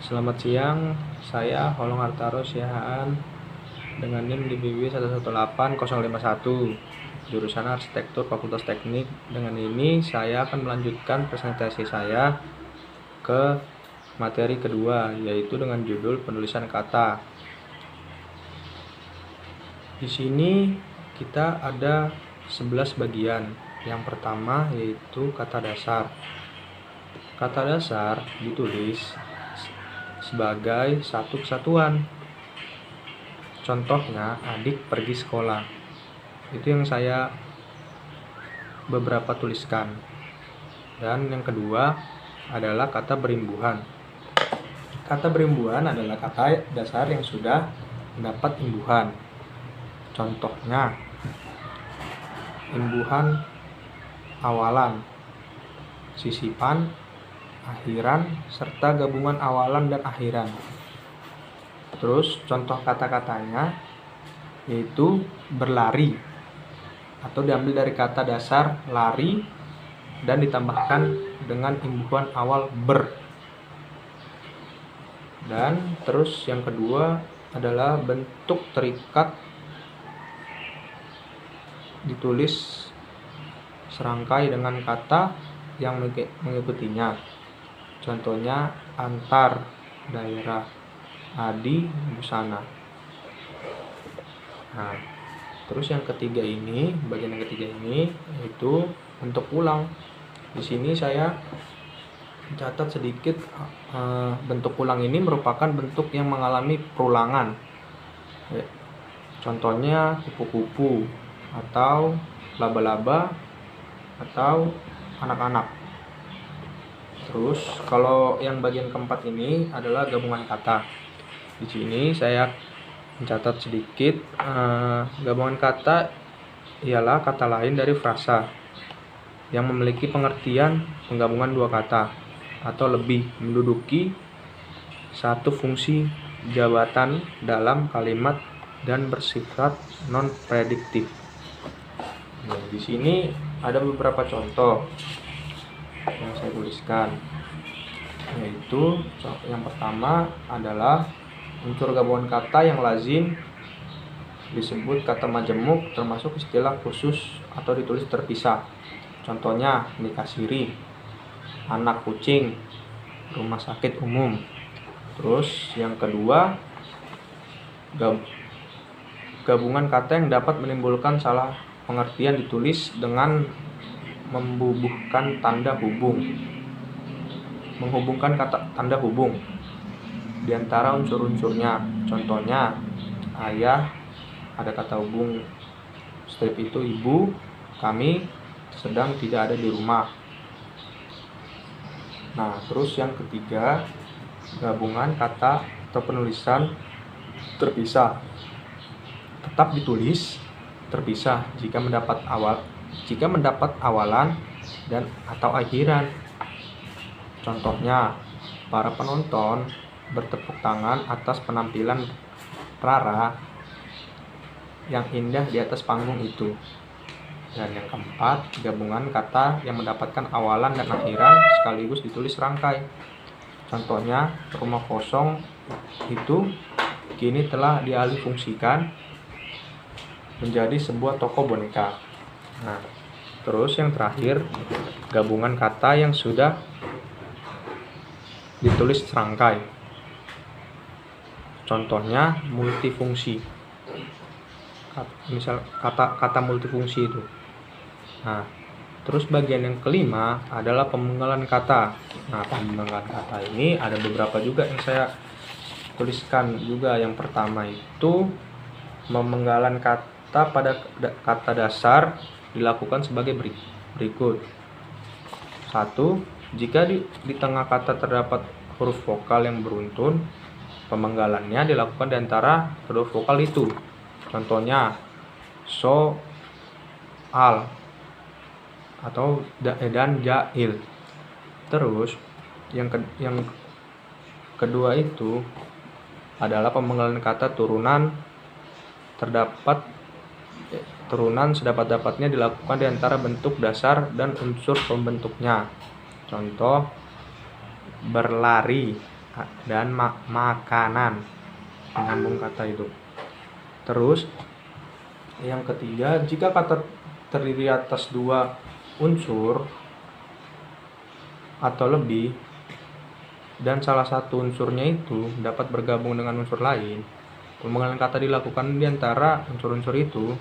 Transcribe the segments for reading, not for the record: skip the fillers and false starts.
Selamat siang, saya Holong Hartaro Siahaan dengan NIM di BB 118051, jurusan Arsitektur Fakultas Teknik. Dengan ini saya akan melanjutkan presentasi saya ke materi kedua, yaitu dengan judul penulisan kata. Di sini kita ada 11 bagian. Yang pertama yaitu kata dasar. Kata dasar ditulis sebagai satu kesatuan. Contohnya, adik pergi sekolah. Itu yang saya beberapa tuliskan. Dan yang kedua adalah kata berimbuhan. Kata berimbuhan adalah kata dasar yang sudah mendapat imbuhan. Contohnya, imbuhan awalan, sisipan, akhiran, serta gabungan awalan dan akhiran. Terus contoh kata-katanya yaitu berlari, atau diambil dari kata dasar lari dan ditambahkan dengan imbuhan awal ber. Dan terus yang kedua adalah bentuk terikat, ditulis serangkai dengan kata yang mengikutinya. Contohnya antar daerah, adi, busana. Nah, terus yang ketiga ini, bagian yang ketiga ini yaitu bentuk ulang. Di sini saya catat sedikit, bentuk ulang ini merupakan bentuk yang mengalami perulangan. Contohnya kupu-kupu, atau laba-laba, atau anak-anak. Terus kalau yang bagian keempat ini adalah gabungan kata. Di sini saya mencatat sedikit, gabungan kata ialah kata lain dari frasa yang memiliki pengertian penggabungan dua kata atau lebih, menduduki satu fungsi jabatan dalam kalimat dan bersifat non-prediktif. Nah, di sini ada beberapa contoh yang saya tuliskan, yaitu yang pertama adalah unsur gabungan kata yang lazim disebut kata majemuk, termasuk istilah khusus atau ditulis terpisah. Contohnya nikah siri, anak kucing, rumah sakit umum. Terus yang kedua, gabungan kata yang dapat menimbulkan salah pengertian ditulis dengan membubuhkan tanda hubung, menghubungkan kata tanda hubung di antara unsur-unsurnya. Contohnya ayah, ada kata hubung strip itu ibu, kami sedang tidak ada di rumah. Nah, terus yang ketiga, gabungan kata atau penulisan terpisah. Tetap ditulis terpisah jika mendapat awalan dan atau akhiran. Contohnya, para penonton bertepuk tangan atas penampilan Rara yang indah di atas panggung itu. Dan yang keempat, gabungan kata yang mendapatkan awalan dan akhiran sekaligus ditulis serangkai. Contohnya, rumah kosong itu kini telah dialihfungsikan menjadi sebuah toko boneka. Nah, terus yang terakhir, gabungan kata yang sudah ditulis serangkai. Contohnya multifungsi. Misal kata multifungsi itu. Nah, terus bagian yang kelima adalah pemenggalan kata. Nah, pemenggalan kata ini ada beberapa juga yang saya tuliskan juga. Yang pertama itu pemenggalan kata pada kata dasar dilakukan sebagai berikut. 1. Jika di tengah kata terdapat huruf vokal yang beruntun, pemenggalannya dilakukan di antara kedua vokal itu. Contohnya so, al, atau dan jail. Terus yang kedua itu adalah pemenggalan kata turunan sedapat-dapatnya dilakukan di antara bentuk dasar dan unsur pembentuknya. Contoh berlari, dan makanan, menyambung kata itu. Terus yang ketiga, jika kata terdiri atas dua unsur atau lebih dan salah satu unsurnya itu dapat bergabung dengan unsur lain, pemenggalan kata dilakukan di antara unsur-unsur itu.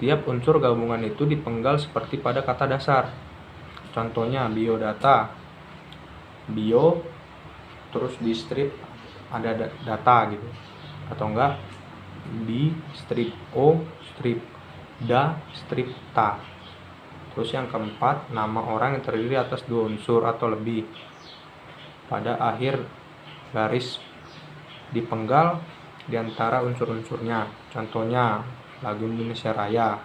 Tiap unsur gabungan itu dipenggal seperti pada kata dasar. Contohnya biodata, bio terus di strip ada data gitu, atau enggak bi strip o strip da strip ta. Terus yang keempat, nama orang yang terdiri atas dua unsur atau lebih pada akhir garis dipenggal di antara unsur-unsurnya. Contohnya lagu Indonesia Raya.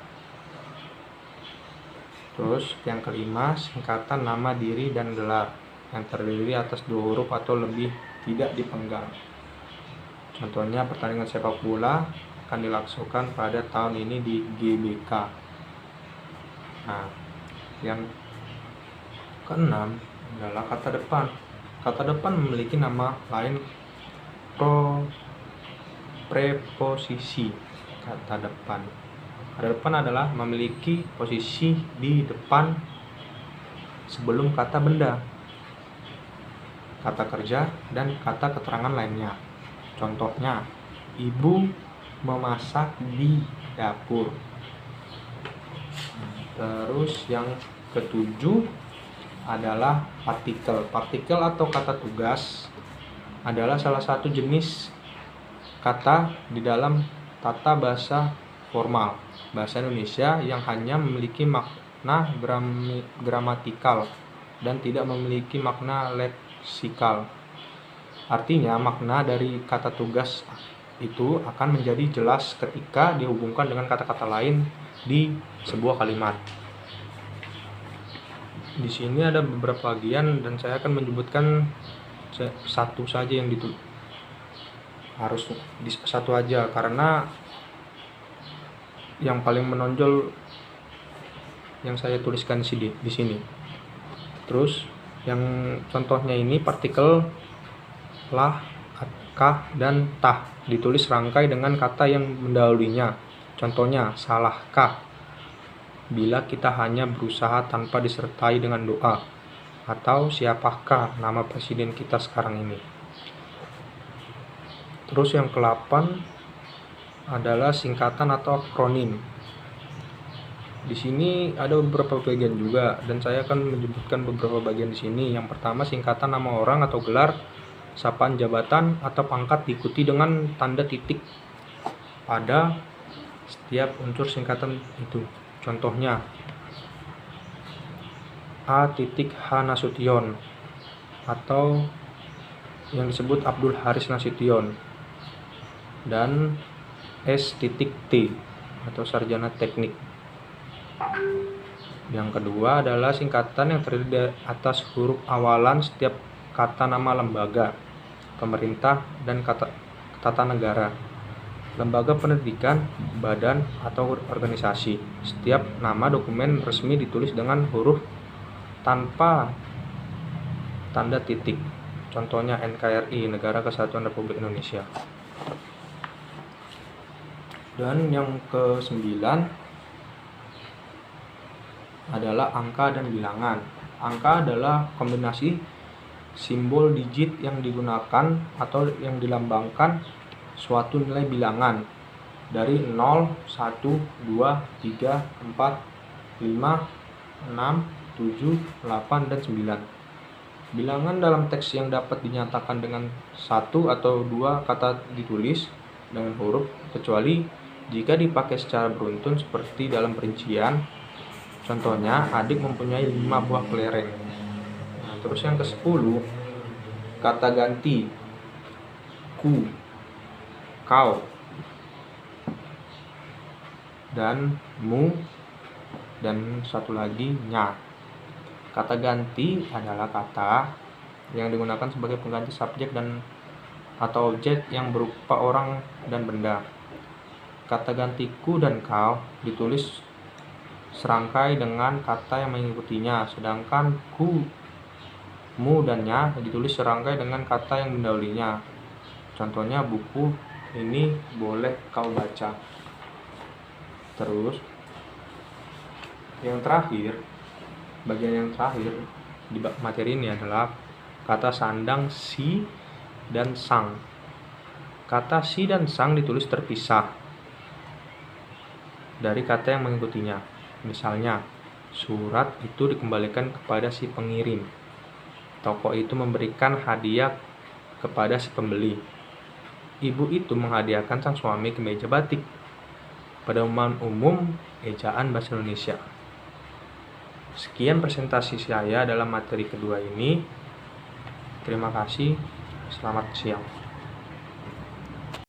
Terus yang kelima, singkatan nama diri dan gelar yang terdiri atas dua huruf atau lebih tidak dipenggal. Contohnya pertandingan sepak bola akan dilangsungkan pada tahun ini di GBK. Nah, yang keenam adalah kata depan. Kata depan memiliki nama lain preposisi. Kata depan adalah memiliki posisi di depan sebelum kata benda, kata kerja, dan kata keterangan lainnya. Contohnya, ibu memasak di dapur. Terus yang ketujuh adalah partikel. Partikel atau kata tugas adalah salah satu jenis kata di dalam tata bahasa formal bahasa Indonesia yang hanya memiliki makna gramatikal dan tidak memiliki makna leksikal. Artinya, makna dari kata tugas itu akan menjadi jelas ketika dihubungkan dengan kata-kata lain di sebuah kalimat. Di sini ada beberapa bagian dan saya akan menyebutkan satu saja yang ditulis. Harus satu aja karena yang paling menonjol yang saya tuliskan di sini. Terus yang contohnya ini partikel lah, kah, dan tah ditulis rangkai dengan kata yang mendahulunya. Contohnya, salahkah bila kita hanya berusaha tanpa disertai dengan doa, atau siapakah nama presiden kita sekarang ini. Terus yang ke-8 adalah singkatan atau akronim. Di sini ada beberapa bagian juga dan saya akan menyebutkan beberapa bagian di sini. Yang pertama, singkatan nama orang atau gelar, sapaan jabatan atau pangkat diikuti dengan tanda titik pada setiap unsur singkatan itu. Contohnya, A.H. Nasution atau yang disebut Abdul Haris Nasution, dan S.T atau sarjana teknik. Yang kedua adalah singkatan yang terdiri atas huruf awalan setiap kata nama lembaga, pemerintah, dan kata tata negara, lembaga pendidikan, badan, atau organisasi. Setiap nama dokumen resmi ditulis dengan huruf tanpa tanda titik. Contohnya NKRI, Negara Kesatuan Republik Indonesia. Dan yang ke-9 adalah angka dan bilangan. Angka adalah kombinasi simbol digit yang digunakan atau yang dilambangkan suatu nilai bilangan dari 0, 1, 2, 3, 4, 5, 6, 7, 8, dan 9. Bilangan dalam teks yang dapat dinyatakan dengan satu atau dua kata ditulis dengan huruf, kecuali jika dipakai secara beruntun seperti dalam perincian. Contohnya, adik mempunyai 5 buah kelereng. Nah, terus yang ke-10, kata ganti, ku, kau, dan mu, dan satu lagi nya. Kata ganti adalah kata yang digunakan sebagai pengganti subjek dan atau objek yang berupa orang dan benda. Kata ganti ku dan kau ditulis serangkai dengan kata yang mengikutinya, sedangkan ku Mu dan nya ditulis serangkai dengan kata yang mendahulunya. Contohnya buku ini boleh kau baca. Terus yang terakhir, bagian yang terakhir di materi ini adalah kata sandang si dan sang. Kata si dan sang ditulis terpisah dari kata yang mengikutinya. Misalnya, surat itu dikembalikan kepada si pengirim. Toko itu memberikan hadiah kepada si pembeli. Ibu itu menghadiahkan sang suami kemeja batik. Pada umum ejaan bahasa Indonesia. Sekian presentasi saya dalam materi kedua ini. Terima kasih. Selamat siang.